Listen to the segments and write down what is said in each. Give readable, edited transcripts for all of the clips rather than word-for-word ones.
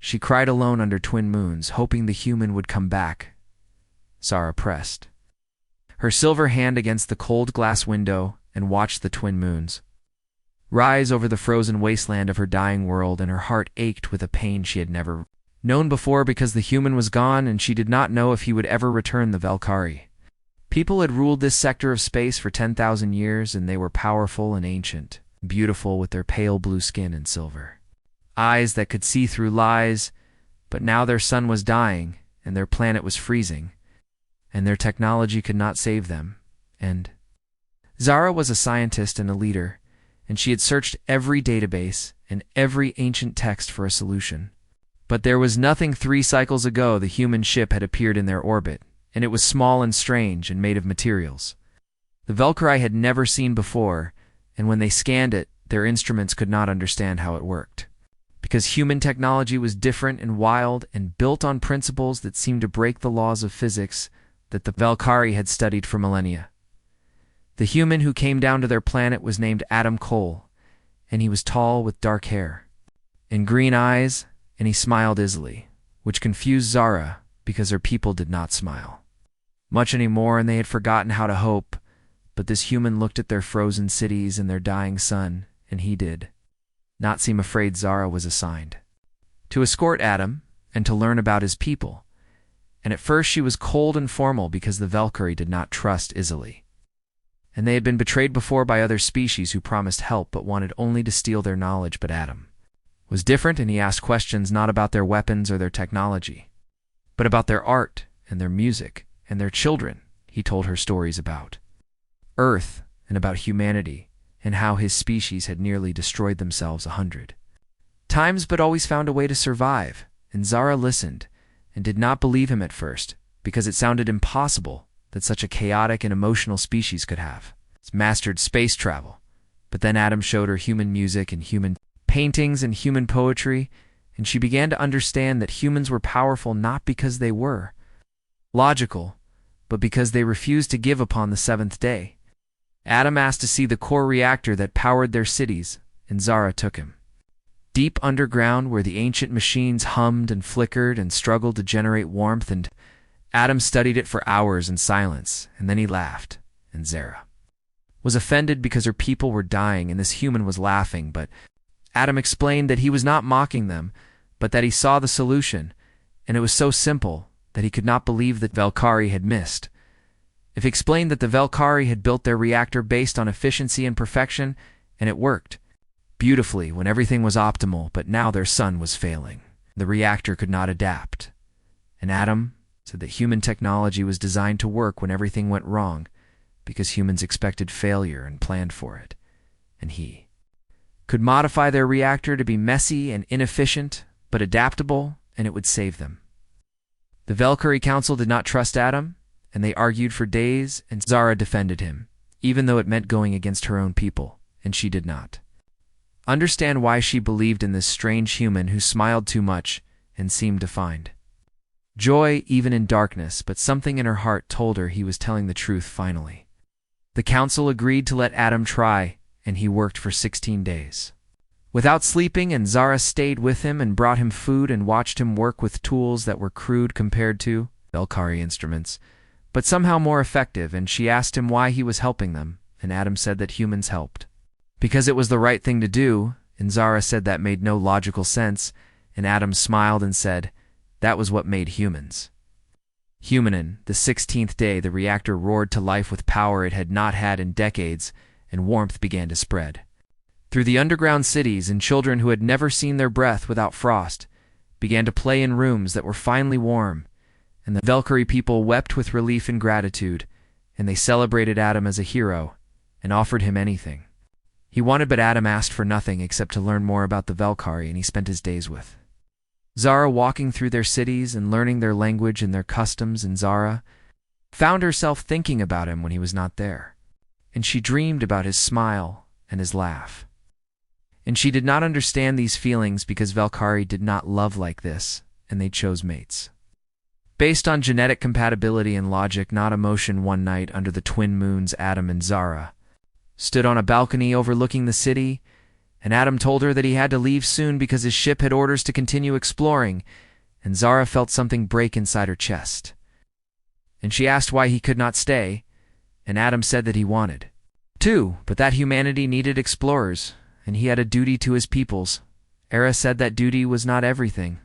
She cried alone under twin moons, hoping the human would come back. Zara pressed her silver hand against the cold glass window and watched the twin moons rise over the frozen wasteland of her dying world, and her heart ached with a pain she had never known before, because the human was gone and she did not know if he would ever return the Valkyrie. People had ruled this sector of space for 10,000 years, and they were powerful and ancient, beautiful with their pale blue skin and silver eyes that could see through lies, but now their sun was dying, and their planet was freezing, and their technology could not save them. And Zara was a scientist and a leader, and she had searched every database and every ancient text for a solution. But there was nothing. 3 cycles ago, the human ship had appeared in their orbit, and it was small and strange and made of materials the Valkyrie had never seen before, and when they scanned it, their instruments could not understand how it worked. Because human technology was different and wild and built on principles that seemed to break the laws of physics that the Valkyrie had studied for millennia. The human who came down to their planet was named Adam Cole, and he was tall with dark hair and green eyes, and he smiled easily, which confused Zara because her people did not smile much anymore, and they had forgotten how to hope. But this human looked at their frozen cities and their dying sun, and he did not seem afraid. Zara was assigned to escort Adam and to learn about his people, and at first she was cold and formal because the Valkyrie did not trust easily, and they had been betrayed before by other species who promised help but wanted only to steal their knowledge. But Adam was different, and he asked questions not about their weapons or their technology, but about their art and their music and their children. He told her stories about Earth and about humanity, and how his species had nearly destroyed themselves 100 times but always found a way to survive. And Zara listened and did not believe him at first, because it sounded impossible that such a chaotic and emotional species could have mastered space travel. But then Adam showed her human music and human paintings and human poetry, and she began to understand that humans were powerful not because they were logical, but because they refused to give upon the 7th day. Adam asked to see the core reactor that powered their cities, and Zara took him deep underground where the ancient machines hummed and flickered and struggled to generate warmth, and Adam studied it for hours in silence, and then he laughed, and Zara was offended because her people were dying and this human was laughing. But Adam explained that he was not mocking them, but that he saw the solution, and it was so simple that he could not believe that Valkyrie had missed. If he explained that the Valkyrie had built their reactor based on efficiency and perfection, and it worked beautifully when everything was optimal, but now their sun was failing. The reactor could not adapt. And Adam said that human technology was designed to work when everything went wrong, because humans expected failure and planned for it. And he could modify their reactor to be messy and inefficient, but adaptable, and it would save them. The Valkyrie Council did not trust Adam, and they argued for days, and Zara defended him, even though it meant going against her own people, and she did not understand why she believed in this strange human who smiled too much and seemed to find joy even in darkness. But something in her heart told her he was telling the truth finally. The council agreed to let Adam try, and he worked for 16 days without sleeping, and Zara stayed with him and brought him food and watched him work with tools that were crude compared to Valkyrie instruments, but somehow more effective. And she asked him why he was helping them, and Adam said that humans helped because it was the right thing to do, and Zara said that made no logical sense, and Adam smiled and said that was what made humans humanin. The 16th day, the reactor roared to life with power it had not had in decades, and warmth began to spread through the underground cities, and children who had never seen their breath without frost began to play in rooms that were finally warm, and the Valkyrie people wept with relief and gratitude, and they celebrated Adam as a hero and offered him anything he wanted. But Adam asked for nothing except to learn more about the Valkyrie, and he spent his days with Zara, walking through their cities and learning their language and their customs. And Zara found herself thinking about him when he was not there, and she dreamed about his smile and his laugh. And she did not understand these feelings because Valkyrie did not love like this, and they chose mates based on genetic compatibility and logic, not emotion. One night under the twin moons, Adam and Zara stood on a balcony overlooking the city, and Adam told her that he had to leave soon because his ship had orders to continue exploring, and Zara felt something break inside her chest. And she asked why he could not stay, and Adam said that he wanted to, but that humanity needed explorers, and he had a duty to his peoples. Era said that duty was not everything,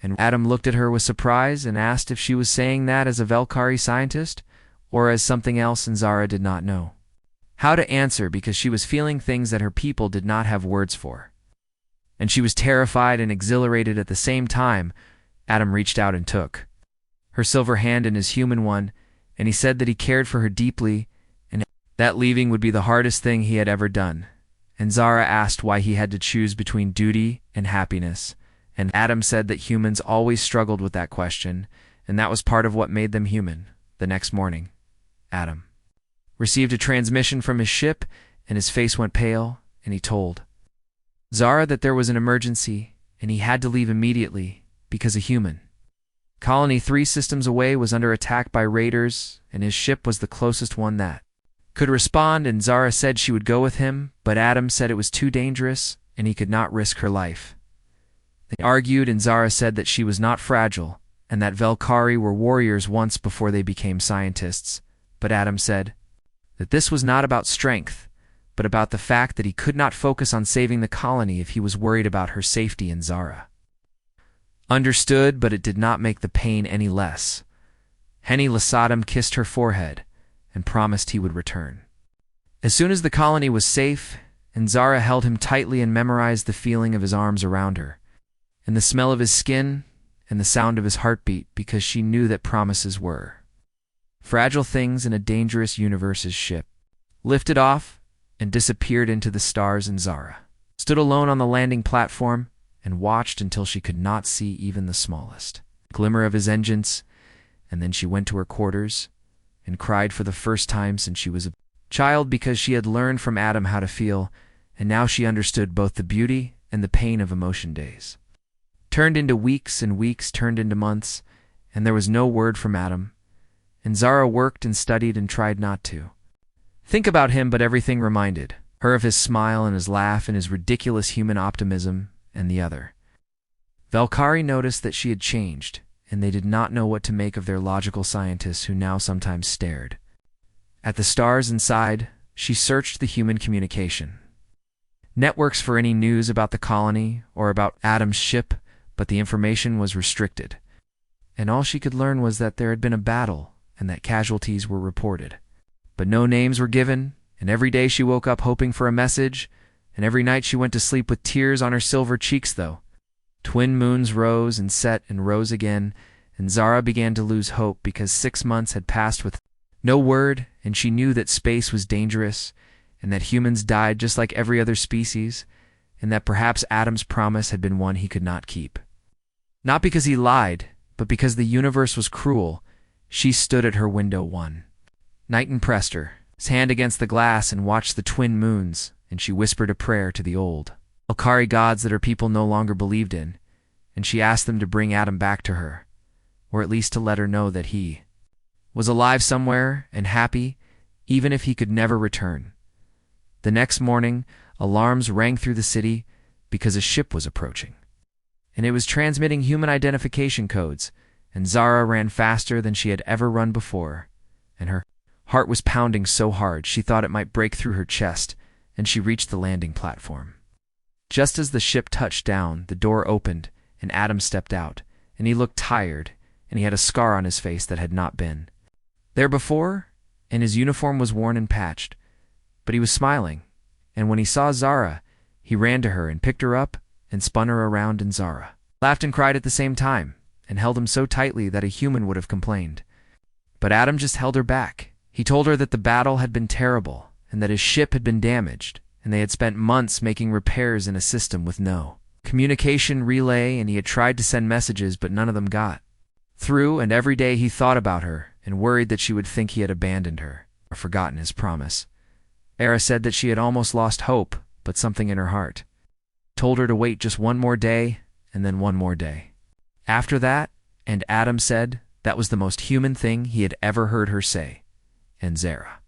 and Adam looked at her with surprise and asked if she was saying that as a Velkari scientist or as something else, and Zara did not know how to answer because she was feeling things that her people did not have words for. And she was terrified and exhilarated at the same time. Adam reached out and took her silver hand in his human one, and he said that he cared for her deeply, and that leaving would be the hardest thing he had ever done. And Zara asked why he had to choose between duty and happiness, and Adam said that humans always struggled with that question, and that was part of what made them human. The next morning, Adam received a transmission from his ship, and his face went pale, and he told Zara that there was an emergency, and he had to leave immediately because a human colony 3 systems away was under attack by raiders, and his ship was the closest one that could respond, and Zara said she would go with him, but Adam said it was too dangerous, and he could not risk her life. They argued, and Zara said that she was not fragile, and that Velkari were warriors once before they became scientists, but Adam said that this was not about strength, but about the fact that he could not focus on saving the colony if he was worried about her safety, and Zara understood, but it did not make the pain any less. Henny Lasadam kissed her forehead and promised he would return as soon as the colony was safe, and Zara held him tightly and memorized the feeling of his arms around her, and the smell of his skin, and the sound of his heartbeat, because she knew that promises were fragile things in a dangerous universe's ship lifted off and disappeared into the stars, and Zara stood alone on the landing platform and watched until she could not see even the smallest glimmer of his engines, and then she went to her quarters and cried for the first time since she was a child, because she had learned from Adam how to feel, and now she understood both the beauty and the pain of emotion. Days turned into weeks, and weeks turned into months, and there was no word from Adam, and Zara worked and studied and tried not to think about him, but everything reminded her of his smile and his laugh and his ridiculous human optimism. And the other Velkari noticed that she had changed, and they did not know what to make of their logical scientists who now sometimes stared at the stars inside. She searched the human communication networks for any news about the colony or about Adam's ship, but the information was restricted, and all she could learn was that there had been a battle and that casualties were reported. But no names were given, and every day she woke up hoping for a message, and every night she went to sleep with tears on her silver cheeks, though. Twin moons rose and set and rose again, and Zara began to lose hope because 6 months had passed with no word, and she knew that space was dangerous, and that humans died just like every other species, and that perhaps Adam's promise had been one he could not keep. Not because he lied, but because the universe was cruel. She stood at her window one night and pressed her hand against the glass and watched the twin moons, and she whispered a prayer to the old Velkari gods that her people no longer believed in, and she asked them to bring Adam back to her, or at least to let her know that he was alive somewhere and happy, even if he could never return. The next morning, alarms rang through the city because a ship was approaching, and it was transmitting human identification codes, and Zara ran faster than she had ever run before, and her heart was pounding so hard she thought it might break through her chest, and she reached the landing platform. Just as the ship touched down, the door opened, and Adam stepped out, and he looked tired, and he had a scar on his face that had not been there before, and his uniform was worn and patched, but he was smiling, and when he saw Zara, he ran to her and picked her up and spun her around, and Zara laughed and cried at the same time, and held him so tightly that a human would have complained. But Adam just held her back. He told her that the battle had been terrible, and that his ship had been damaged, and they had spent months making repairs in a system with no communication relay, and he had tried to send messages, but none of them got through, and every day he thought about her and worried that she would think he had abandoned her or forgotten his promise. Era said that she had almost lost hope, but something in her heart told her to wait just one more day, and then one more day after that, and Adam said that was the most human thing he had ever heard her say. And Zara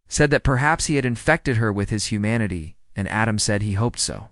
said that perhaps he had infected her with his humanity, and Adam said he hoped so.